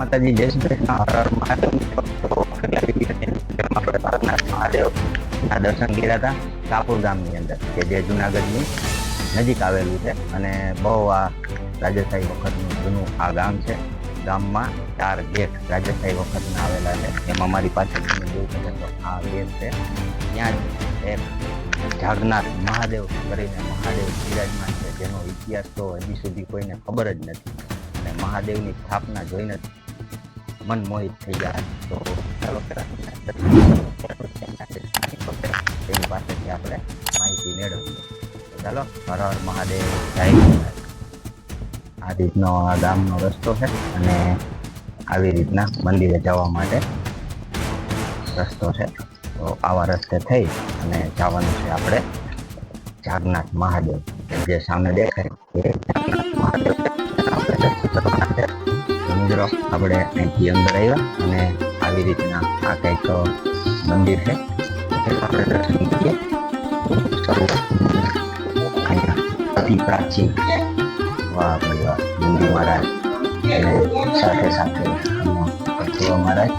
માતાજી જય શ્રી કૃષ્ણ, હર હર મહાદેવ. તો આપણે નાગનાથ મહાદેવના દર્શન કર્યા હતા કાપુર ગામની અંદર, કે જે જુનાગઢની નજીક આવેલું છે. અને બહુ આ રાજાશાહી વખતનું જૂનું આ ગામ છે. ગામમાં 4 ગેટ રાજાશાહી વખતના આવેલા છે. એમાં મારી પાછળ તમે જોઈ શકો તો આ ગેટ છે. ત્યાં જ એક જાગનાથ મહાદેવ કરીને મહાદેવ બિરાજમાન છે, જેનો ઇતિહાસ તો હજી સુધી કોઈને ખબર જ નથી. અને મહાદેવની સ્થાપના જોઈને મન મોહિત થઈ ગયા. તો ચાલો તેની પાસેથી આપણે માહિતી મેળવીએ. તો ચાલો, હર હર મહાદેવ, જય મહાદેવ. આ રીતનો આ ગામનો રસ્તો છે અને આવી રીતના મંદિરે જવા માટે રસ્તો છે. તો આવા રસ્તે થઈ અને જવાનું છે આપણે જાગનાથ મહાદેવ, જે સામે દેખાય એ જાગનાથ મહાદેવ છે. આપણે દર્શન કરવાના છે. મિત્રો આપણે અહીંથી અંદર આવ્યા અને આવી રીતના આ કંઈક મંદિર છે. આપણે દર્શન કરીએ. અહીંયા અતિ પ્રાચીન વાહ ભાઈ વાહ નંદી મહારાજ અને સાથે સાથે મહારાજ,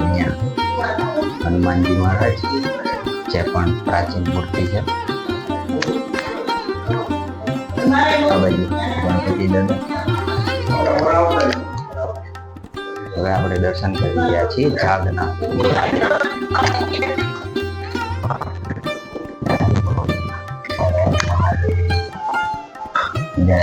અહીંયા હનુમાનજી મહારાજ, જે પણ પ્રાચીન મૂર્તિ છે. આ બાજુ ગણપતિ દાદા. હવે આપણે દર્શન કરી રહ્યા છીએ જાગનાથ. જય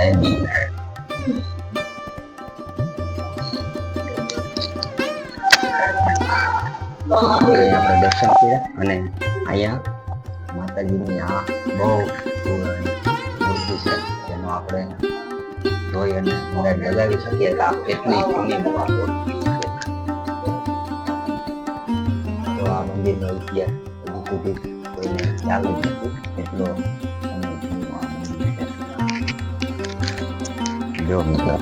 આપણે દર્શન કર્યા અને અહીંયા માતાજીની આ બહુ મૂર્તિ છે, જેનો આપણે જોઈ અને અંદાજ લગાવી શકીએ કે આ કેટલી જૂની મૂર્તિ છે. તો આ મંદિરનો ઇતિહાસ હજી સુધી કોઈને ખ્યાલ જ નથી, એટલો જો મિત્રો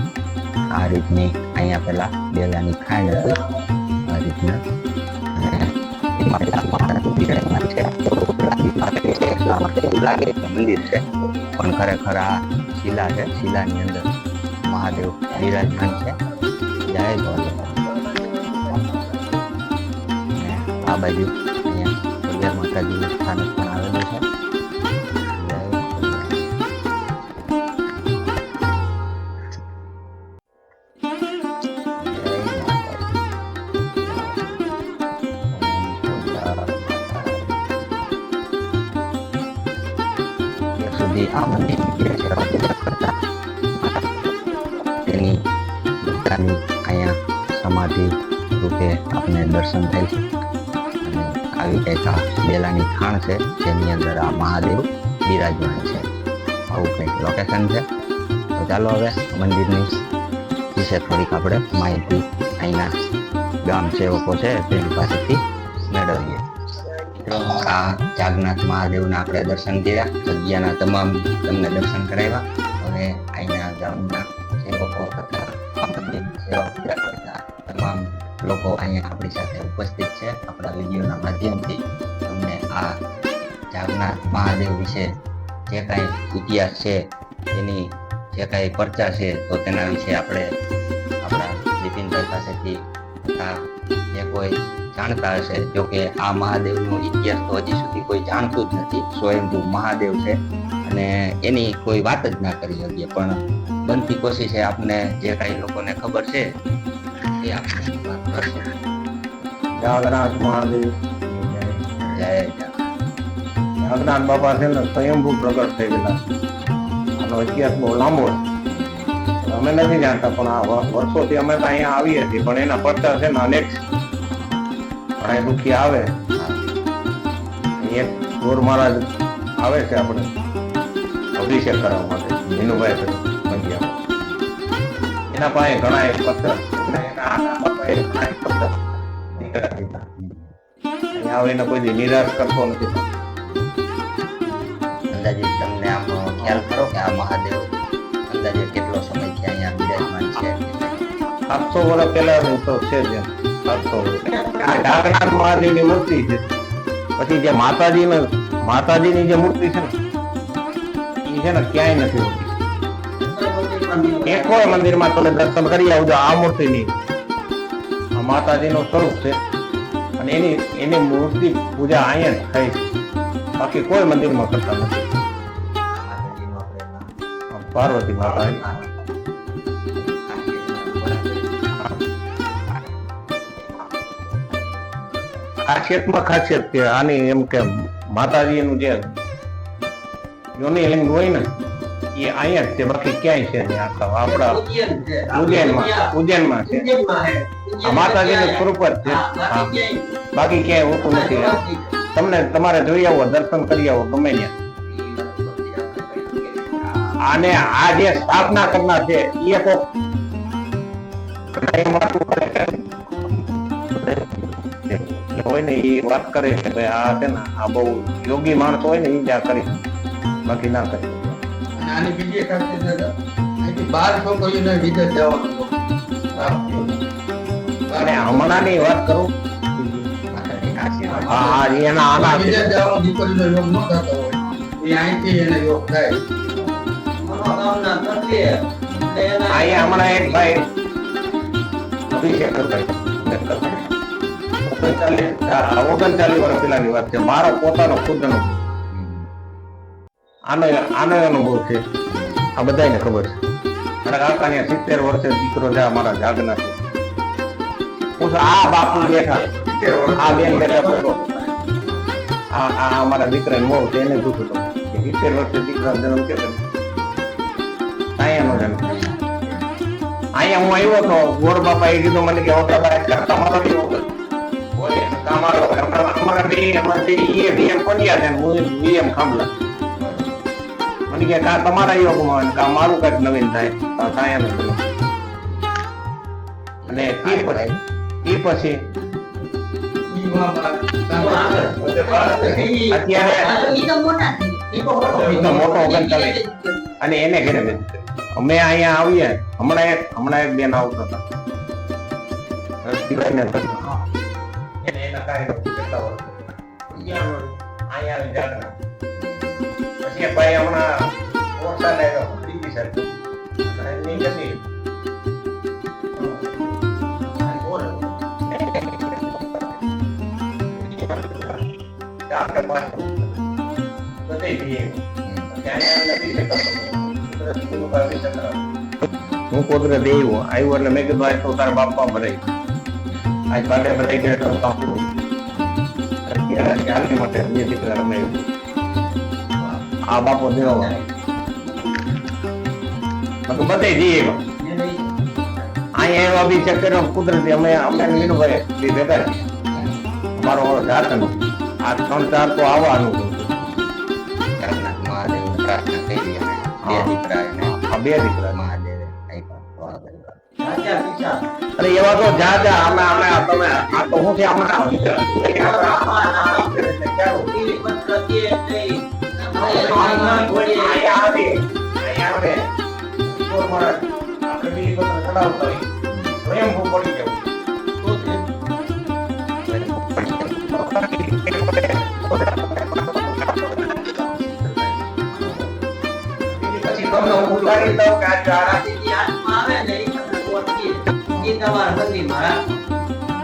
આ રીતની અહીંયા પેલા બેલાની ખાણ હતી. આ રીતના મંદિર છે, પણ ખરેખર આ શિલા છે. શિલાની અંદર મહાદેવ બિરાજમાન છે. જય ભોલેનાથ. આ બાજુ અહીંયા માતાજીનું સ્થાનક પણ આવેલું છે. આ મંદિર તેની બધાની અહીંયા સમાધિ રૂપે આપણે દર્શન થાય છે. અને આવી કંઈક આ બેલાની ખાણ છે, જેની અંદર આ મહાદેવ બિરાજમાન છે. આવું કંઈક લોકેશન છે. તો ચાલો હવે મંદિરની વિશે થોડીક આપણે માહિતી અહીંના ગામ સેવકો છે તેની પાસેથી મેળવીએ. આ જાગનાથ મહાદેવના આપણે દર્શન કર્યા, જગ્યાના તમામ તમને દર્શન કરાવ્યા. હવે અહીંના ગામના સેવકો તથા તમામ લોકો અહીંયા આપણી સાથે ઉપસ્થિત છે. આપણા વિડીયોના માધ્યમથી તમને આ જાગનાથ મહાદેવ વિશે જે કાંઈ ઇતિહાસ છે, તેની જે કાંઈ ચર્ચા છે, તો તેના વિશે આપણે આપણા બિપિનભાઈ પાસેથી તથા જે કોઈ જાણતા હશે. જો કે આ મહાદેવનો ઇતિહાસ તો હજી સુધી કોઈ જાણતું જ નથી. સ્વયંભૂ મહાદેવ છે અને એની કોઈ વાત જ ના કરી શકીએ, પણ બનતી કોશિશ છે આપને જે કાંઈ લોકોને ખબર છે એ આપણે વાત કરશે. જાગનાથ મહાદેવ જય જાગનાથ બાપા છે ને સ્વયંભૂ પ્રગટ થઈ ગયેલા. આનો ઇતિહાસ બહુ લાંબો છે, અમે નથી જાણતા, પણ આ વર્ષોથી અમે અહીંયા આવીએ છીએ. પણ એના પડતા છે ને અનેક ઘણા દુખી આવે. એક ગોર મહારાજ આવે છે આપણે અભિષેક કરવા માટે, વિનુભાઈ પંડ્યા. એના પાસે ઘણા એક પથ્થર અહીંયા આવીને કોઈ નિરાશ કરતો નથી. અંદાજે તમને આમ ખ્યાલ કરો કે આ મહાદેવ અંદાજે કેટલો સમયથી અહીંયા બિરાજમાન છે? 700 વર્ષ પહેલા તો છે જ. 700 વર્ષ આ જાગનાથ મહાદેવની મૂર્તિ છે. પછી જે માતાજીની જે મૂર્તિ છે ને, એ છે ને ક્યાંય નથી હોતી. એક કોઈ મંદિરમાં તમે દર્શન કરી આવજો આ મૂર્તિની. આ માતાજીનું સ્વરૂપ છે અને એની મૂર્તિ પૂજા અહીંયા જ થાય છે, બાકી કોઈ મંદિરમાં કરતા નથી. પાર્વતી માતા ખાસિયતમાં ખાસિયત કે આની એમ કે માતાજીનું જે યોનિલિંગ હોય ને એ અહીંયા જ છે, બાકી ક્યાંય છે નહીં. આપણા ઉજ્જૈનમાં છે. આ માતાજીનું સ્વરૂપ જ છે, બાકી ક્યાંય હોતું નથી. તમને તમારે જોઈ આવો, દર્શન કરી આવો ગમે ત્યાં. આને આ જે સ્થાપના કરનાર છે એ કોક હોય ને એ વાત કરે કે ભાઈ આ છે ને આ બહુ યોગી માણસ હોય ને એ જ આ કરી, બાકી ના કરી. આની બીજી ખાસિયત છે 12 છોકરીઓને વિદેશ જવાનું. અને હમણાંની વાત કરું, હા એના આના વિદેશ જવાનો દીકરીનો યોગ ન થતો હોય એ અહીંથી એને યોગ થાય. અહીંયા હમણાં એક ભાઈ અભિષેકરભાઈ 39 વર્ષ પેલાની વાત છે. મારો પોતાનો ખુદનો આનો અનુભવ છે, આ બધાને ખબર છે. મારા કાકાને 70 વર્ષે દીકરો છે, અમારા જાગના છે. આ બાપુ બેઠા, આ બેન બેઠા, આ અમારા દીકરાને મોહ છે એને પૂછું તો 70 વર્ષે દીકરા જન્મ કે અહીંયા નો જન્મ. અહીંયા હું આવ્યો તો ગોળ બાપા એ કીધું મને કે તમારો મને કે કા તમારા યોગમાં કા મારું કઈક નવીન થાય અને એ પછી મોટો ઓગણચાલીસ અને એને ઘરે અમે અહીંયા આવીએ. હમણાં એક બેન આવતો હતા પછી ભાઈ હમણાં ઓછા લાગ્યો ત્રીજી સાઈડ હું પોતે દેવું આવ્યું એટલે મેં કીધું આજ તો તારા બાપા ભરાઈ આજ બાટે ભરાઈ ગયા માટે બે દીકરા રમે આ બાપો દેવો બધાય જઈએ અહીંયા એવા બી ચક્કર કુદરતી અમે વિનુભાઈ ભેગા અમારો જાત આ 3-4 તો આવવાનું બે દીકરા અરે એવા તો જા અમે તમે આ તો હું છે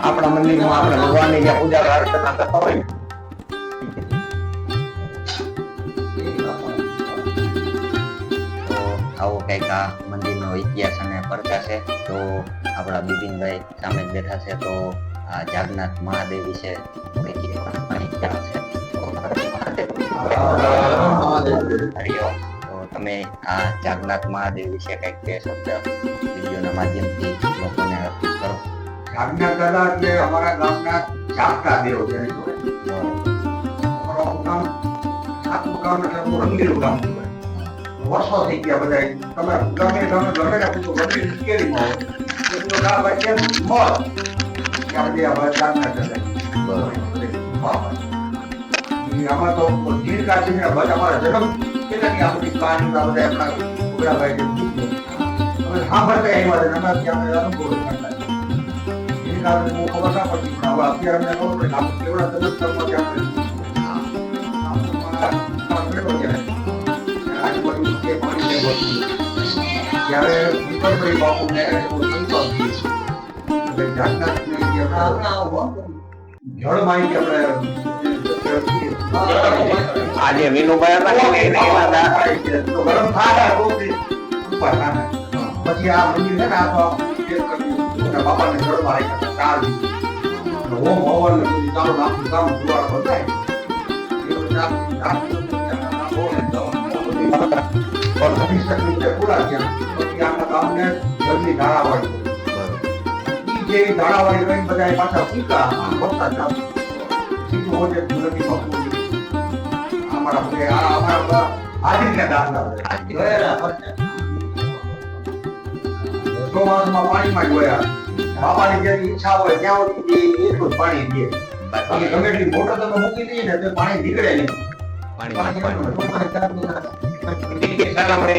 આપણા મંદિરમાં આપણે ભગવાનની જ્યાં પૂજા પ્રાર્થના કરતા હોય આવો કંઈક આ મંદિરનો ઇતિહાસ અને પરચા છે. તો આપણા બિપિનભાઈ સામે જ બેઠા છે, તો આ જાગનાથ મહાદેવ વિશે હરિઓમ. તો તમે આ જાગનાથ મહાદેવ વિશે કંઈક બે શબ્દ વિડીયોના માધ્યમથી લોકોને અર્પિત કરો. જાગનાથ દાદા એટલે અમારા ગામના જાગતા દેવ છે. અમારું ગામ સાતમું ગામ એટલે રંગીલું ગામ છે. વર્ષો થઈ ગયા બધા તમે ગમે લડેલા પૂછો બધી મુશ્કેલીમાં હોય કેમ મોત કે આપણે જાગનાથ દાદા આમાં તો ગીર કાશી બસ અમારા જન્મ કેટલાની આપણી કહાની બધા આપણા ઉગડાભાઈ અમે સાંભળતા એમાં અમે ત્યાં અનુભવ કરતા એની કારણે બહુ ખબર ના પડતી પણ હવે અત્યારે અમને ખબર પડે આપણે કેવડા તબક્કામાં જ્યારે વિપુલભાઈ બાપુને એવો સંકલ્પ થયો કે જાતનાથને જે આપણે જળમાં જે આપણે આજે વિનુભાઈ હતા ને એના દાદા તો ગરમ થાય તો ઉપર થાય. પછી આ મંદિર છે ને આ તો એક કર્યું બાપાને જળમાં રાખ્યા ચાર ઓમ હવન ને બધું ચાલુ રાખવું કામ જુવાળ બધાય પૂરા થયા. પછી આખા ગામને જલ્દી ધારાવાળી જે ધારાવાળી રહીને બધા પાછા પૂછતા વખતા ચાલુ સીધું હોજે નદીમાં પૂરી અમારા બધે અમારા હાજરીના દાખલા ચોમાસામાં પાણીમાં જ ગયા. બાપાની જેની ઈચ્છા હોય ત્યાં સુધી એટલું જ પાણી દે. બાકી ગમે એટલી મોટર તમે મૂકી દઈએ ને તો પાણી નીકળે નહીં.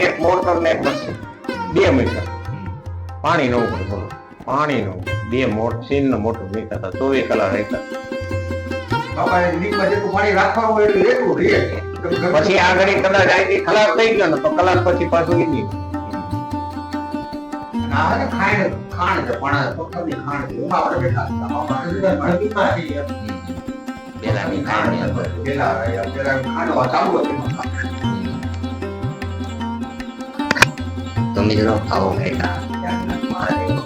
એક મોટર ને એક મશીન 2 મીટર પાણી નો ઉપર પાણી નો 2 મોટર સીન નો મોટર મીટર 24 કલાક રહેતા. બાપાએ લીકમાં જેટલું પાણી રાખવાનું હોય એટલું એટલું રહે. પછી આગળ કદાચ આઈથી ખલાસ થઈ ગયો ને તો કલાક પછી પાછું નીકળી આ ને ખાણ છે પણ પથ્થરની ખાણ છે. એમાં આપણે બેઠા હતા. બાપાને નદીમાં આવી ગયા. પેલાની ખાણની અંદર પેલા ખાંડવા ચાલુ હતી. તો મિત્રો આવો કંઈક આ જગન્નાથ મહાદેવ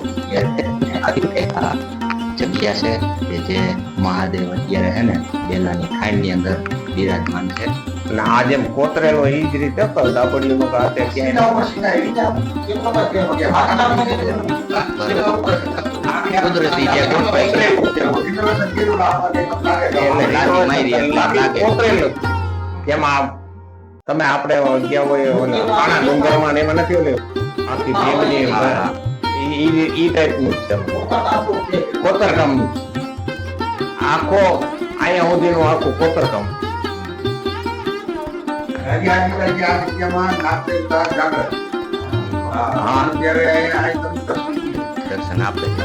જગ્યા છે કે જે મહાદેવ અત્યારે છે ને બેલાની ખાંડની અંદર બિરાજમાન છે. અને આ જેમ કોતરેલો એ જ રીતે દાબડીઓ નો હાથે ક્યાંય કુદરતી જે ગોઠવાઈ ગયું. કોતરેલું જેમાં તમે આપણે ગયા હોય કાણા ડુંગરમાં ને એમાં નથી ઓલે આખી ભીમની ઈ ટાઈપનું જ છે કોતરકામ આખો અહીંયા સુધીનું આખું કોતરકામ. દર્શન આપે છે.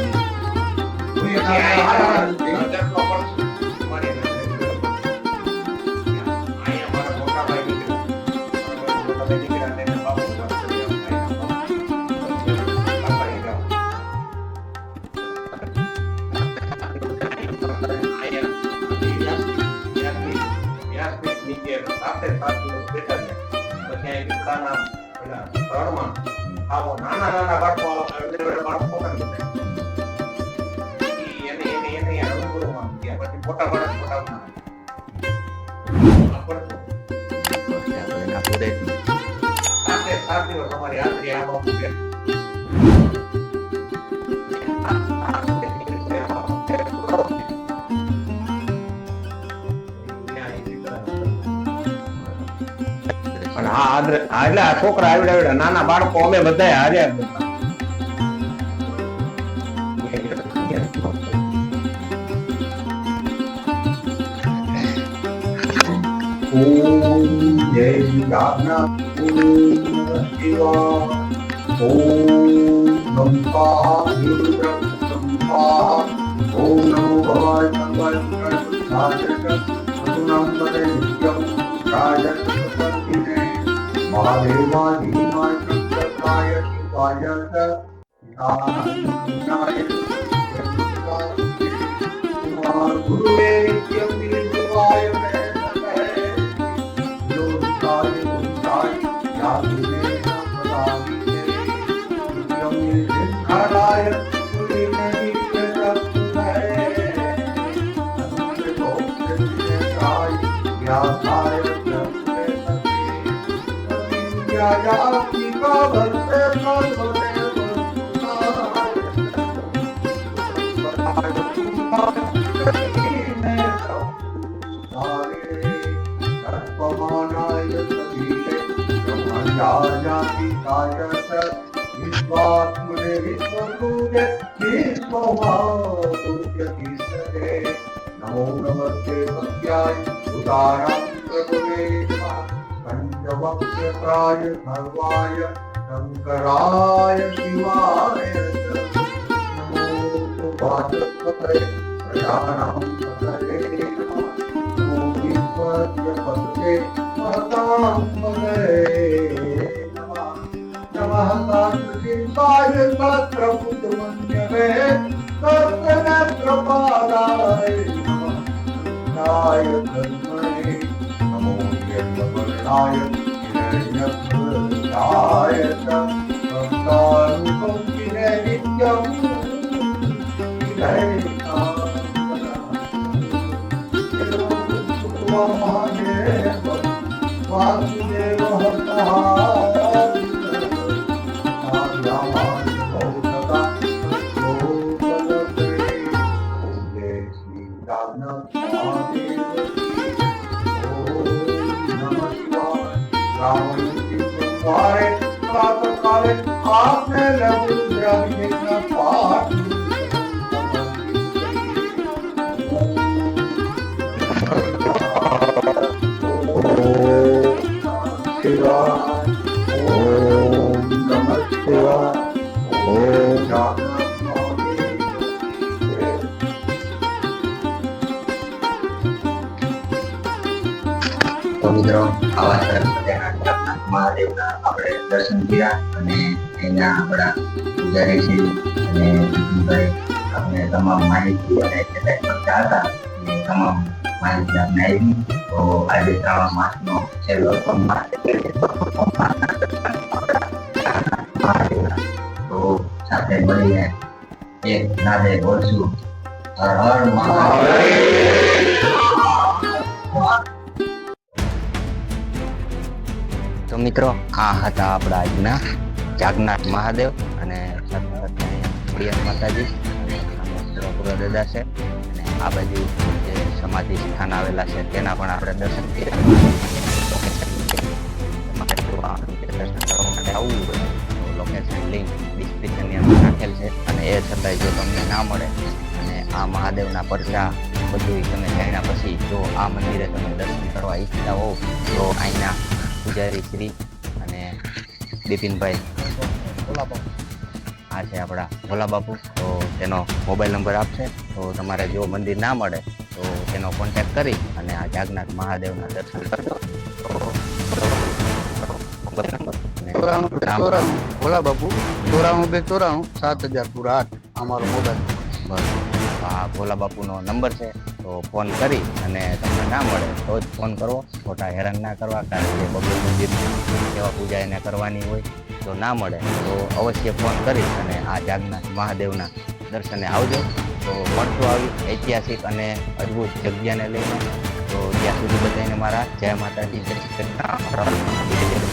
નાના બાળકો મોટા એના પૂરે અમારી હાજરી આમાં અને હા એટલે આ છોકરા આવડે નાના બાળકો અમે બધા હાર્યા. ઓમ જય જાગનાથ શિવા ઓમ નમઃ ઓમ નમો ભગવાય મંગળ અતુનાંબરે નિત્યમ રાજન સંતિને મહાદેવા ધીમાય ચક્રકાય શિવાય ગુરુવે નિત્યમ શિવાય नमो नमस्ते सत्याय उदाराय प्रभुवे पंचवक्त्राय सर्वाय शंकराय शिवाय नमो वाचस्पते प्रजानां पतये नमो विश्वस्य पतये महतां पतये नमः चिंताय सहस्रभुजमन्यवे सहस्रनेत्रपादाय नाय धर्मणे नमो यज्ञवर्णाय हिरण्यवर्णाय संतानुपंकिने नित्यं महादेव वासुदेव आपने लघु द्रव्य पाठ તો મિત્રો આવા સરસ મજાના મહાદેવના આપણે દર્શન કર્યા અને એના આપણા પૂજારી છે અને ભાઈ આપણે તમામ માહિતી અને કેટલાક ખર્ચા હતા એ તમામ માહિતી આપણે આવી. તો આજે શ્રાવણ માસનો છેલ્લો સોમવાર તો સાથે મળીને એક નાદે બોલશું હર હર મહાદેવ. તો મિત્રો આ હતા આપણા આજના જાગનાથ મહાદેવ અને ખોડિયાર માતાજી અને સુરપુરા દાદા છે અને આ બાજુ જે સમાધિ સ્થાન આવેલા છે તેના પણ આપણે દર્શન કર્યા. દર્શન કરવા માટે આવવું હોય તો લોકેશન લિંક ડિસ્ક્રિપ્શનની અંદર રાખેલ છે અને એ છતાંય જો તમને ના મળે અને આ મહાદેવના પરચા બધું તમે જાણ્યા પછી જો આ મંદિરે તમે દર્શન કરવા ઈચ્છતા હોવ તો અહીંના પૂજારી શ્રી અને બિપિનભાઈ આ છે આપણા ભોલા બાપુ. તો તેનો મોબાઈલ નંબર આપશે તો તમારે જો મંદિર ના મળે તો તેનો કોન્ટેક્ટ કરી અને આ જાગનાથ મહાદેવના દર્શન કરજો. ભોલા બાપુ 94 પૂરા 8 અમારો મોબાઈલ. બસ આ ભોલા બાપુનો નંબર છે તો ફોન કરી અને તમને ના મળે તો જ ફોન કરવો, ખોટા હેરાન ના કરવા. કારણ કે બબલુ મંદિર સેવા પૂજા એને કરવાની હોય તો ના મળે તો અવશ્ય ફોન કરી અને આ જાગનાથ મહાદેવના દર્શને આવજો. તો મળશું આવી ઐતિહાસિક અને અદ્ભુત જગ્યાને લઈને. તો ત્યાં સુધી બધાને મારા જય માતાજી, જય શ્રી કૃષ્ણ.